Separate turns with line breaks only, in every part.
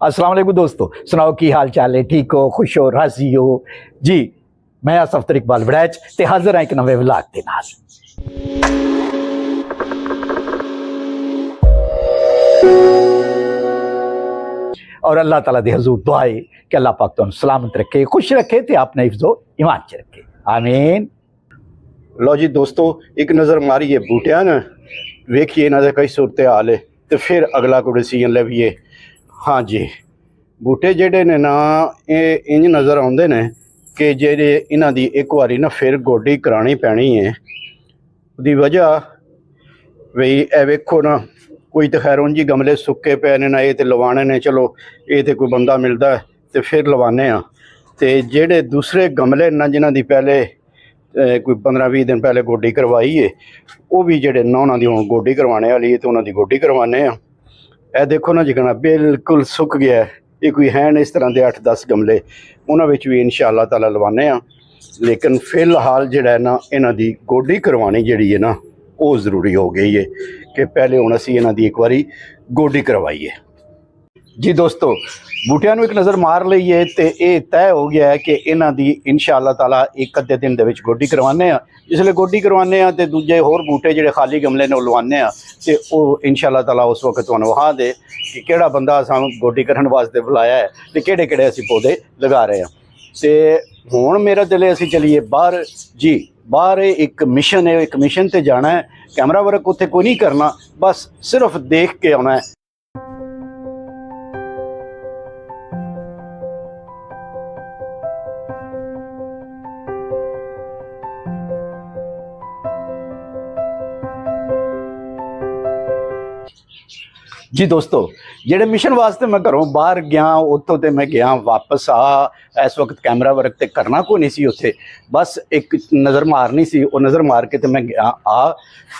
अस्सलाम वालेकुम दोस्तों, सुनाओ की हाल चाल है? ठीक हो, खुश हो, राजी हो? जी मैं आसफ इकबाल वड़ैच ते हाजिर हाँ एक नवे व्लॉग के नाल। और अल्लाह ताला दे हजूर दुआ है कि अल्लाह पाक तुहानू सलामत रखे, खुश रखे ते अपने हिफ्ज़ो ईमान च रखे, आमीन।
लो जी दोस्तों, एक नज़र मारिए बूटियां न, वेखिए इन्हां दे कई सूरत हाल है तो फिर अगला कोई डिसीजन लवीए। हाँ जी, बूटे जेडे ने ना ये इंज नज़र आउंदे ने कि जेडे इन्हां दी एक बारी ना फिर गोडी करानी पैनी है। दी वजह बई ए वेखो ना, कोई तो खैर उंज ही गमले सुक्के पे ने ना, ये तो लवाने ने, चलो ये तो कोई बंदा मिलता है तो फिर लवाने आ। ते जेडे दूसरे गमले ना जिन्हां दी पहले कोई 15-20 दिन पहले गोडी करवाई है, वो भी जेडे ना उन्हां दी हुण गोडी करवाने वाली है तो उन्हां दी गोडी करवाने आ। ए देखो ना जिकना बिल्कुल सुक गया है। ये कोई है इस तरह के 8-10 गमले, उन्होंने भी इंशाअल्लाह ताला लवाने आ। लेकिन फिलहाल जिहड़ा है ना इन्हां दी गोडी करवानी जिहड़ी है ना वो जरूरी हो गई है कि पहले हुण असीं इन्हां दी एक बारी गोडी करवाईए। जी दोस्तों, बूटियां नूं एक नज़र मार लईए तो ये तय हो गया है कि इन्हां दी इंशाअल्लाह ताला एक अद्धे दिन दे विच गोडी करवाने आ। जिसले गोडी करवाने आ तो दूजे होर बूटे जिहड़े खाली गमले ने लवाने आ ते ओह इंशाअल्लाह ताला उस वक्त तुहानूं वहा दे कि किहड़ा बंदा असां गोडी करन वास्ते बुलाया है ते किहड़े किहड़े असीं पौधे लगा रहे हैं। ते हुण मेरा दिल है असीं चलीए बाहर। जी बाहर एक मिशन है, एक मिशन ते जाना है। कैमरा वर्क उत्थे कोई नहीं करना, बस सिर्फ देख के आना है। जी दोस्तों, जेडे मिशन वास्ते मैं घरों बाहर गया उतों तो मैं गया वापस आ। इस वक्त कैमरा वर्क तो करना को नहीं सी उत्थे, बस एक नज़र मारनी सी, वो नज़र मार के तो मैं गया आ।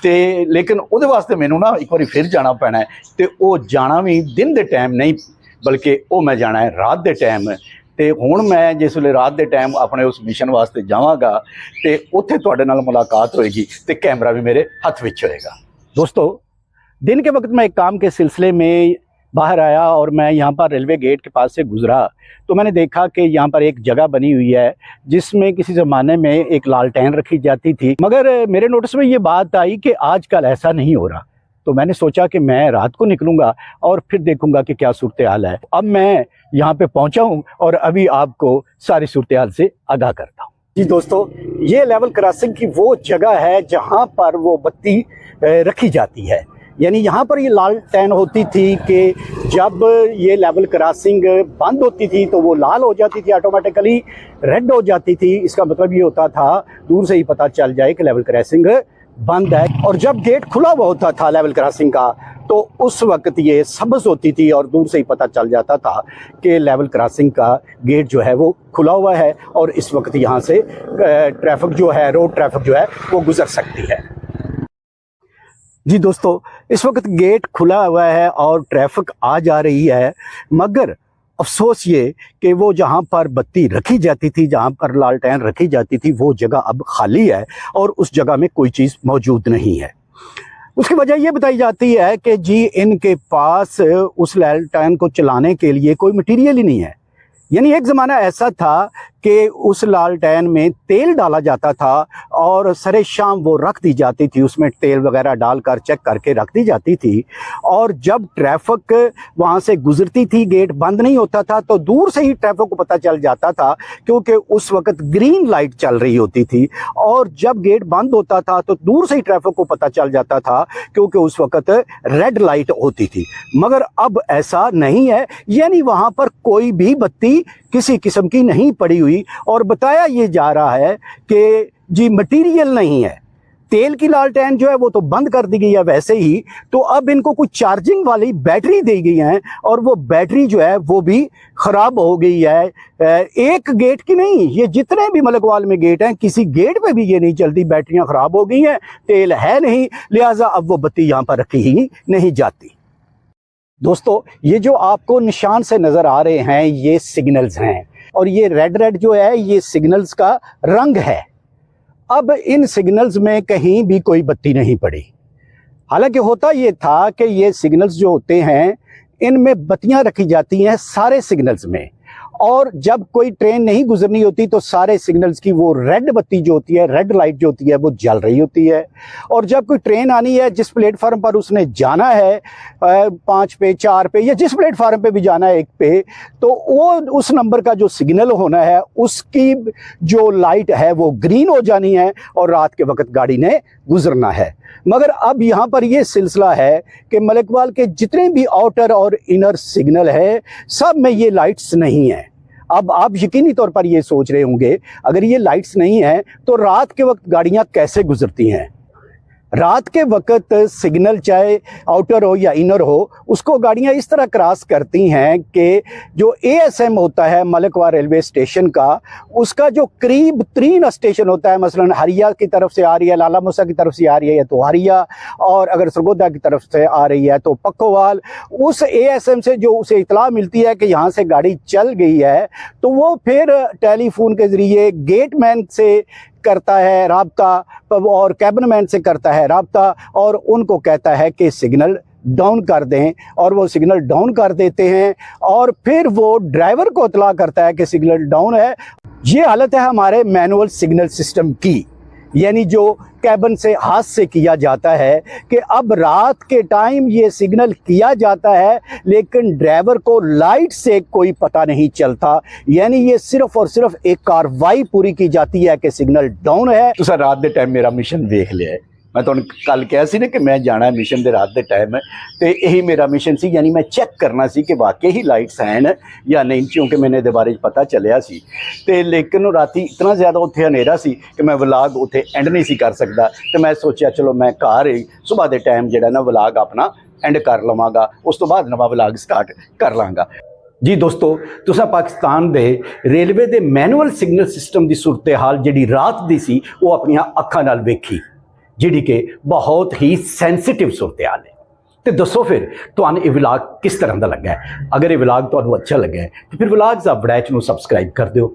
ते लेकिन उहदे वास्ते मैनू ना एक बार फिर जाना पैना है। तो वो जाना भी दिन के टाइम नहीं बल्कि वो मैं जाना है रात के टाइम। तो हुण मैं जिस वे रात के टाइम अपने उस मिशन वास्ते जावांगा तो उत्थे तुहाडे नाल मुलाकात होएगी तो कैमरा भी मेरे हथ विच होएगा। दोस्तों, दिन के वक्त मैं एक काम के सिलसिले में बाहर आया और मैं यहाँ पर रेलवे गेट के पास से गुजरा तो मैंने देखा कि यहाँ पर एक जगह बनी हुई है जिसमें किसी ज़माने में एक लालटेन रखी जाती थी, मगर मेरे नोटिस में ये बात आई कि आजकल ऐसा नहीं हो रहा। तो मैंने सोचा कि मैं रात को निकलूँगा और फिर देखूँगा कि क्या सूरत हाल है। अब मैं यहाँ पे पहुँचा हूँ और अभी आपको सारी सूरत हाल से आगाह करता हूँ। जी दोस्तों, ये लेवल क्रॉसिंग की वो जगह है जहाँ पर वो बत्ती रखी जाती है। यानी यहाँ पर ये लालटेन होती थी कि जब ये लेवल क्रॉसिंग बंद होती थी तो वो लाल हो जाती थी, ऑटोमेटिकली रेड हो जाती थी। इसका मतलब ये होता था दूर से ही पता चल जाए कि लेवल क्रॉसिंग बंद है। और जब गेट खुला हुआ होता था लेवल क्रॉसिंग का तो उस वक्त ये सब्ज़ होती थी और दूर से ही पता चल जाता था कि लेवल क्रॉसिंग का गेट जो है वो खुला हुआ है और इस वक्त यहाँ से ट्रैफिक जो है, रोड ट्रैफिक जो है वो गुजर सकती है। जी दोस्तों, इस वक्त गेट खुला हुआ है और ट्रैफिक आ जा रही है, मगर अफसोस ये कि वो जहाँ पर बत्ती रखी जाती थी, जहाँ पर लालटेन रखी जाती थी, वो जगह अब खाली है और उस जगह में कोई चीज़ मौजूद नहीं है। उसकी वजह ये बताई जाती है कि जी इनके पास उस लालटेन को चलाने के लिए कोई मटीरियल ही नहीं है। यानी एक ज़माना ऐसा था कि उस लालटेन में तेल डाला जाता था और सरे शाम वो रख दी जाती थी, उसमें तेल वगैरह डालकर चेक करके रख दी जाती थी। और जब ट्रैफिक वहाँ से गुजरती थी, गेट बंद नहीं होता था तो दूर से ही ट्रैफिक को पता चल जाता था क्योंकि उस वक्त ग्रीन लाइट चल रही होती थी। और जब गेट बंद होता था तो दूर से ही ट्रैफिक को पता चल जाता था क्योंकि उस वक्त रेड लाइट होती थी। मगर अब ऐसा नहीं है, यानी वहाँ पर कोई भी बत्ती किसी किस्म की नहीं पड़ी हुई और बताया ये जा रहा है कि जी मटेरियल नहीं है। तेल की लालटेन जो है वो तो बंद कर दी गई है वैसे ही, तो अब इनको कुछ चार्जिंग वाली बैटरी दी गई है और वो बैटरी जो है वो भी ख़राब हो गई है। एक गेट की नहीं, ये जितने भी मलकवाल में गेट हैं किसी गेट पे भी ये नहीं चलती, बैटरियां ख़राब हो गई हैं, तेल है नहीं, लिहाजा अब वो बत्ती यहाँ पर रखी ही नहीं जाती। दोस्तों, ये जो आपको निशान से नज़र आ रहे हैं ये सिग्नल्स हैं और ये रेड रेड जो है ये सिग्नल्स का रंग है। अब इन सिग्नल्स में कहीं भी कोई बत्ती नहीं पड़ी। हालांकि होता ये था कि ये सिग्नल्स जो होते हैं
इनमें बत्तियां रखी जाती हैं सारे सिग्नल्स में, और जब कोई ट्रेन नहीं गुजरनी होती तो सारे सिग्नल्स की वो रेड बत्ती जो होती है, रेड लाइट जो होती है, वो जल रही होती है। और जब कोई ट्रेन आनी है, जिस प्लेटफार्म पर उसने जाना है, 5 पे, 4 पे, या जिस प्लेटफार्म पे भी जाना है 1 पे, तो वो उस नंबर का जो सिग्नल होना है उसकी जो लाइट है वो ग्रीन हो जानी है और रात के वक्त गाड़ी ने गुजरना है। मगर अब यहाँ पर ये सिलसिला है कि मलिकवाल के जितने भी आउटर और इनर सिग्नल है, सब में ये लाइट्स नहीं है। अब आप यकीनी तौर पर ये सोच रहे होंगे, अगर ये लाइट्स नहीं है तो रात के वक्त गाड़ियाँ कैसे गुजरती हैं। रात के वक्त सिग्नल चाहे आउटर हो या इनर हो, उसको गाड़ियां इस तरह क्रॉस करती हैं कि जो एएसएम होता है मलिकवाल रेलवे स्टेशन का, उसका जो करीब 3 स्टेशन होता है, मसलन हरिया की तरफ से आ रही है, लाला मूसा की तरफ से आ रही है तो हरिया, और अगर सरगोदा की तरफ से आ रही है तो पक्कोवाल, उस एएसएम से जो उसे इतला मिलती है कि यहाँ से गाड़ी चल गई है, तो वो फिर टेलीफोन के ज़रिए गेटमैन से करता है राब्ता और कैबिनमैन से करता है राब्ता, और उनको कहता है कि सिग्नल डाउन कर दें, और वो सिग्नल डाउन कर देते हैं, और फिर वो ड्राइवर को इतला करता है कि सिग्नल डाउन है। ये हालत है हमारे मैनुअल सिग्नल सिस्टम की, यानी जो कैबिन से हाथ से किया जाता है, कि अब रात के टाइम ये सिग्नल किया जाता है लेकिन ड्राइवर को लाइट से कोई पता नहीं चलता, यानी ये सिर्फ और सिर्फ एक कार्रवाई पूरी की जाती है कि सिग्नल डाउन है।
ਤੁਸੀਂ ਰਾਤ ਦੇ ਟਾਈਮ ਮੇਰਾ ਮਿਸ਼ਨ ਵੇਖ ਲਿਆ ਹੈ। ਮੈਂ ਤੁਹਾਨੂੰ ਕੱਲ ਕਿਹਾ ਸੀ ਨਾ ਕਿ ਮੈਂ ਜਾਣਾ ਹੈ ਮਿਸ਼ਨ ਦੇ ਰਾਤ ਦੇ ਟਾਈਮ, ਤੇ ਇਹੀ ਮੇਰਾ ਮਿਸ਼ਨ ਸੀ, ਯਾਨੀ ਮੈਂ ਚੈੱਕ ਕਰਨਾ ਸੀ ਕਿ ਵਾਕਈ ਹੀ ਲਾਈਟਸ ਹਨ ਜਾਂ ਨਹੀਂ, ਕਿਉਂਕਿ ਮੈਨੂੰ ਇਹਦੇ ਬਾਰੇ ਪਤਾ ਚੱਲਿਆ ਸੀ। ਤੇ ਲੇਕਿਨ ਰਾਤੀ ਇਤਨਾ ਜ਼ਿਆਦਾ ਉੱਥੇ ਹਨੇਰਾ ਸੀ ਕਿ ਮੈਂ ਵਲਾਗ ਉੱਥੇ ਐਂਡ ਨਹੀਂ ਸੀ ਕਰ ਸਕਦਾ, ਤੇ ਮੈਂ ਸੋਚਿਆ ਚਲੋ ਮੈਂ ਘਰ ਹੀ ਸਵੇਰ ਦੇ ਟਾਈਮ ਜਿਹੜਾ ਨਾ ਵਲਾਗ ਆਪਣਾ ਐਂਡ ਕਰ ਲਵਾਂਗਾ, ਉਸ ਤੋਂ ਬਾਅਦ ਨਵਾਂ ਵਲਾਗ ਸਟਾਰਟ ਕਰ ਲਾਂਗਾ।
जी दोस्तों, तुसा पाकिस्तान दे रेलवे दे मैनुअल सिग्नल सिस्टम की सूरत हाल जिहड़ी रात दी सी वो अपनियां अखां नाल वेखी, जिहड़ी कि बहुत ही सेंसिटिव सूरत हाल है। तो दसो फिर तुहानूं ये व्लॉग किस तरह का लगा है। अगर ये व्लॉग तुहानूं अच्छा लगा है तो फिर व्लॉग्स ऑफ वड़ैच नूं सबसक्राइब कर दिओ।